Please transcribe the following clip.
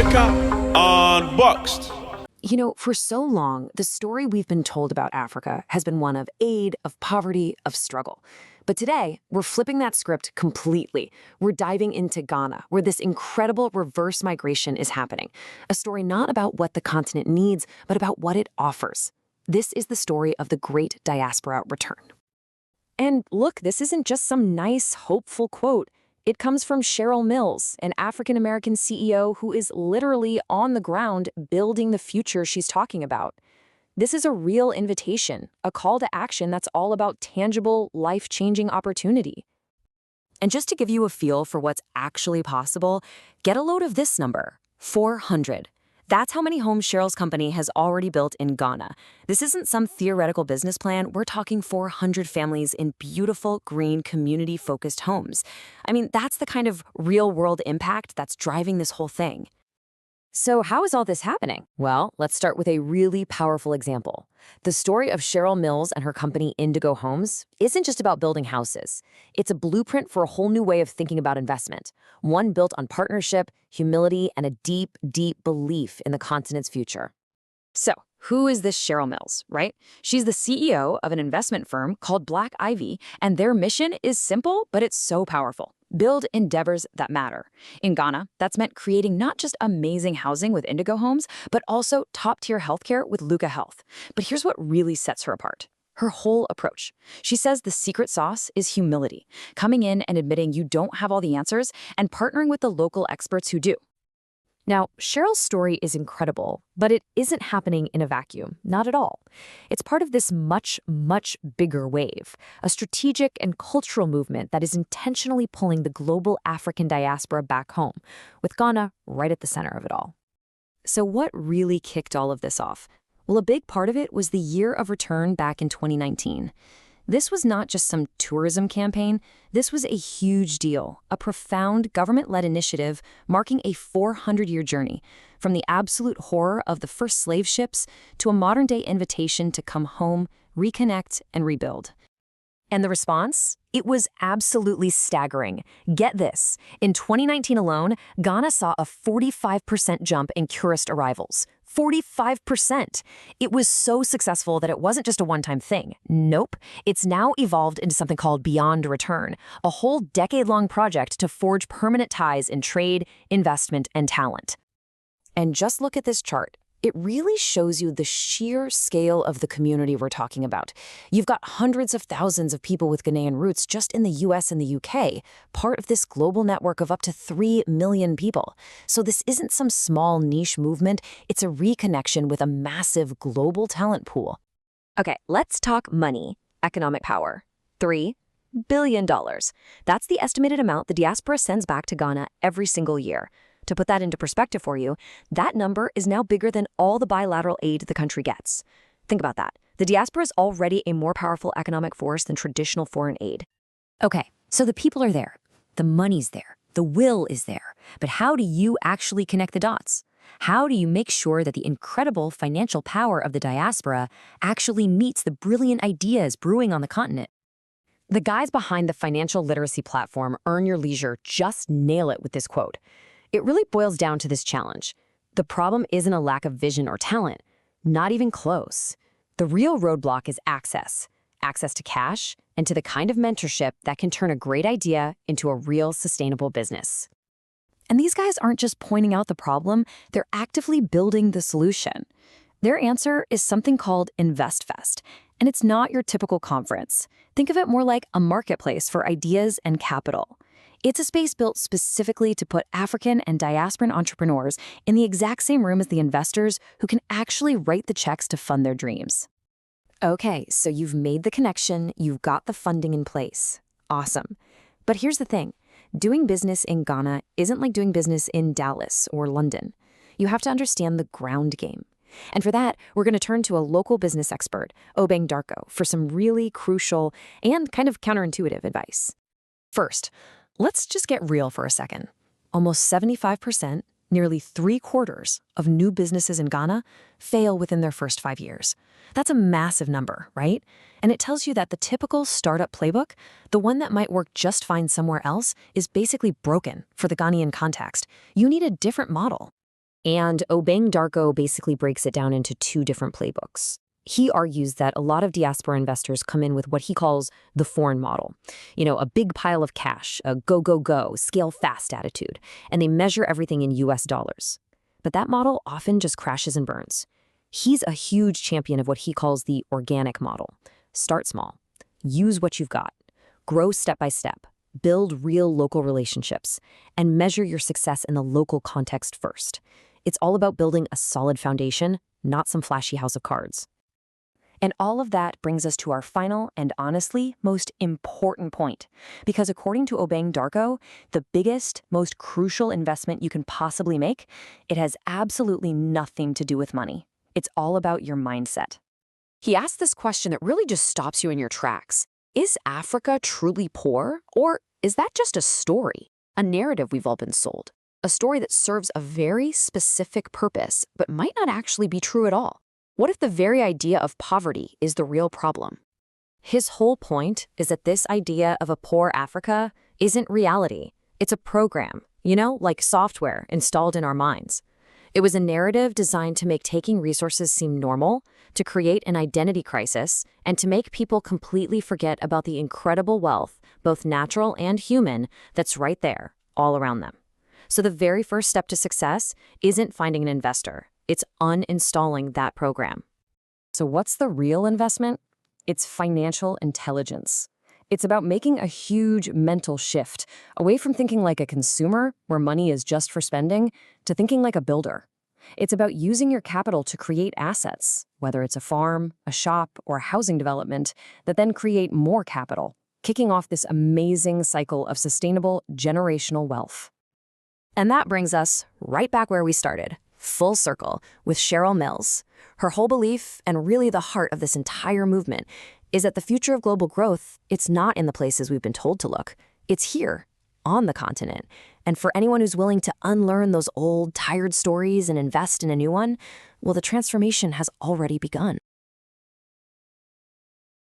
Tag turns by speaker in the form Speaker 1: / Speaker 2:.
Speaker 1: Africa Unboxed.
Speaker 2: You know, for so long, the story we've been told about Africa has been one of aid, of poverty, of struggle. But today, we're flipping that script completely. We're diving into Ghana, where this incredible reverse migration is happening. A story not about what the continent needs, but about what it offers. This is the story of the Great Diaspora Return. And look, this isn't just some nice, hopeful quote. It comes from Cheryl Mills, an African-American CEO who is literally on the ground building the future she's talking about. This is a real invitation, a call to action that's all about tangible, life-changing opportunity. And just to give you a feel for what's actually possible, get a load of this number, 400. That's how many homes Cheryl's company has already built in Ghana. This isn't some theoretical business plan. We're talking 400 families in beautiful, green, community-focused homes. I mean, that's the kind of real-world impact that's driving this whole thing. So how is all this happening? Well, let's start with a really powerful example. The story of Cheryl Mills and her company Indigo Homes isn't just about building houses. It's a blueprint for a whole new way of thinking about investment, one built on partnership, humility, and a deep, deep belief in the continent's future. So, who is this Cheryl Mills, right? She's the CEO of an investment firm called Black Ivy, and their mission is simple, but it's so powerful. Build endeavors that matter. In Ghana, that's meant creating not just amazing housing with Indigo Homes, but also top-tier healthcare with Luca Health. But here's what really sets her apart. Her whole approach. She says the secret sauce is humility, coming in and admitting you don't have all the answers and partnering with the local experts who do. Now, Cheryl's story is incredible, but it isn't happening in a vacuum, not at all. It's part of this much, much bigger wave, a strategic and cultural movement that is intentionally pulling the global African diaspora back home, with Ghana right at the center of it all. So what really kicked all of this off? Well, a big part of it was the year of return back in 2019. This was not just some tourism campaign. This was a huge deal, a profound government-led initiative marking a 400-year journey, from the absolute horror of the first slave ships to a modern-day invitation to come home, reconnect, and rebuild. And the response? It was absolutely staggering. Get this. In 2019 alone, Ghana saw a 45% jump in tourist arrivals. 45%. It was so successful that it wasn't just a one-time thing. Nope. It's now evolved into something called Beyond Return, a whole decade-long project to forge permanent ties in trade, investment, and talent. And just look at this chart. It really shows you the sheer scale of the community we're talking about. You've got hundreds of thousands of people with Ghanaian roots just in the US and the UK, part of this global network of up to 3 million people. So this isn't some small niche movement, it's a reconnection with a massive global talent pool. Okay, let's talk money, economic power. $3 billion. That's the estimated amount the diaspora sends back to Ghana every single year. To put that into perspective for you, that number is now bigger than all the bilateral aid the country gets. Think about that. The diaspora is already a more powerful economic force than traditional foreign aid. Okay, so the people are there. The money's there. The will is there. But how do you actually connect the dots? How do you make sure that the incredible financial power of the diaspora actually meets the brilliant ideas brewing on the continent? The guys behind the financial literacy platform Earn Your Leisure just nail it with this quote. It really boils down to this challenge. The problem isn't a lack of vision or talent, not even close. The real roadblock is access. Access to cash and to the kind of mentorship that can turn a great idea into a real sustainable business. And these guys aren't just pointing out the problem, they're actively building the solution. Their answer is something called InvestFest, and it's not your typical conference. Think of it more like a marketplace for ideas and capital. It's a space built specifically to put African and diasporan entrepreneurs in the exact same room as the investors who can actually write the checks to fund their dreams. Okay, so you've made the connection, you've got the funding in place. Awesome. But here's the thing. Doing business in Ghana isn't like doing business in Dallas or London. You have to understand the ground game. And for that, we're going to turn to a local business expert, Obeng Darko, for some really crucial and kind of counterintuitive advice. First, let's just get real for a second. Almost 75%, nearly 3/4 of new businesses in Ghana fail within their first 5 years. That's a massive number, right? And it tells you that the typical startup playbook, the one that might work just fine somewhere else, is basically broken for the Ghanaian context. You need a different model. And Obeng Darko basically breaks it down into two different playbooks. He argues that a lot of diaspora investors come in with what he calls the foreign model. A big pile of cash, a go, go, go, scale fast attitude, and they measure everything in US dollars. But that model often just crashes and burns. He's a huge champion of what he calls the organic model. Start small. Use what you've got. Grow step by step. Build real local relationships. And measure your success in the local context first. It's all about building a solid foundation, not some flashy house of cards. And all of that brings us to our final and honestly most important point. Because according to Obeng Darko, the biggest, most crucial investment you can possibly make, it has absolutely nothing to do with money. It's all about your mindset. He asks this question that really just stops you in your tracks. Is Africa truly poor? Or is that just a story? A narrative we've all been sold? A story that serves a very specific purpose, but might not actually be true at all? What if the very idea of poverty is the real problem? His whole point is that this idea of a poor Africa isn't reality. It's a program, like software installed in our minds. It was a narrative designed to make taking resources seem normal, to create an identity crisis, and to make people completely forget about the incredible wealth, both natural and human, that's right there, all around them. So the very first step to success isn't finding an investor. It's uninstalling that program. So what's the real investment? It's financial intelligence. It's about making a huge mental shift away from thinking like a consumer, where money is just for spending, to thinking like a builder. It's about using your capital to create assets, whether it's a farm, a shop, or a housing development, that then create more capital, kicking off this amazing cycle of sustainable generational wealth. And that brings us right back where we started. Full circle with Cheryl Mills. Her whole belief, and really the heart of this entire movement, is that the future of global growth, it's not in the places we've been told to look. It's here, on the continent. And for anyone who's willing to unlearn those old, tired stories and invest in a new one, well, the transformation has already begun.